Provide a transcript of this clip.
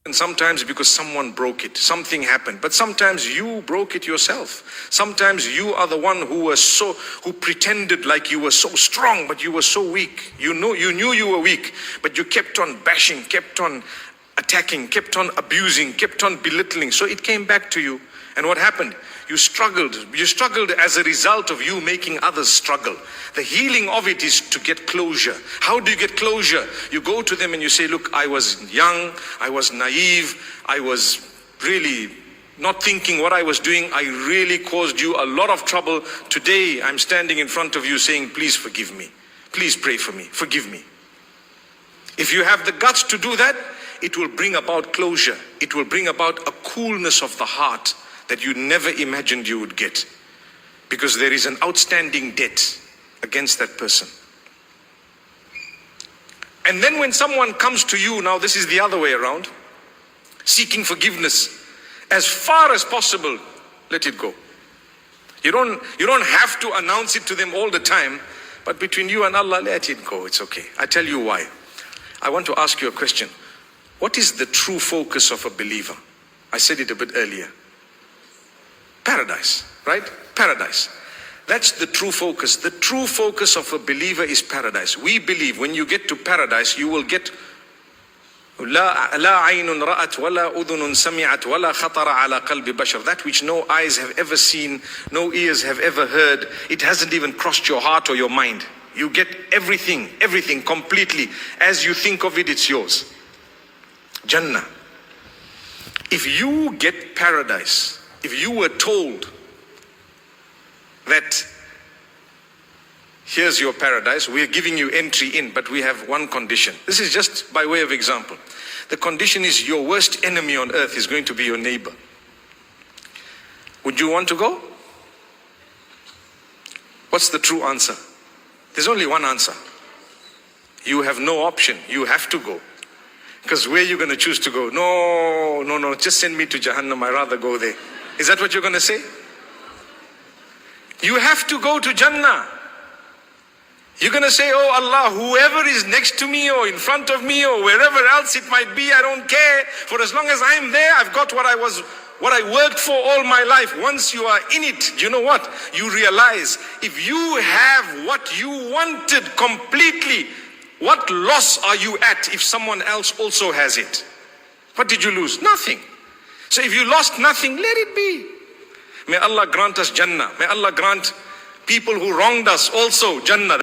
And sometimes because someone broke it, something happened. But sometimes you broke it yourself. Sometimes you are the one who pretended like you were so strong, but you were so weak. You knew you were weak, but you kept on bashing, kept on attacking, kept on abusing, kept on belittling. So it came back to you. And what happened? You struggled. You struggled as a result of you making others struggle. The healing of it is to get closure. How do you get closure? You go to them and you say, look, I was young, I was naive, I was really not thinking what I was doing. I really caused you a lot of trouble. Today, I'm standing in front of you saying, please forgive me. Please pray for me. Forgive me. If you have the guts to do that, it will bring about closure. It will bring about a coolness of the heart that you never imagined you would get, because there is an outstanding debt against that person. And then when someone comes to you, now this is the other way around, seeking forgiveness, as far as possible, let it go. You don't have to announce it to them all the time, but between you and Allah, let it go. It's okay. I tell you why. I want to ask you a question. What is the true focus of a believer? I said it a bit earlier. Paradise, right? Paradise. That's the true focus. The true focus of a believer is paradise. We believe when you get to paradise, you will get لا عين رأت ولا أذن سمعت ولا خطر على قلب بشر. That which no eyes have ever seen, no ears have ever heard. It hasn't even crossed your heart or your mind. You get everything completely. As you think of it, it's yours. Jannah. If you get paradise, if you were told that here's your paradise, we're giving you entry in, but we have one condition. This is just by way of example. The condition is your worst enemy on earth is going to be your neighbor. Would you want to go? What's the true answer? There's only one answer. You have no option. You have to go. Because where are you going to choose to go? No, just send me to Jahannam. I'd rather go there. Is that what you're going to say? You have to go to Jannah. You're going to say, oh Allah, whoever is next to me or in front of me or wherever else it might be, I don't care. For as long as I'm there, I've got what I worked for all my life. Once you are in it, do you know what? You realize if you have what you wanted completely, what loss are you at if someone else also has it? What did you lose? Nothing. So if you lost nothing, let it be. May Allah grant us Jannah. May Allah grant people who wronged us also Jannah.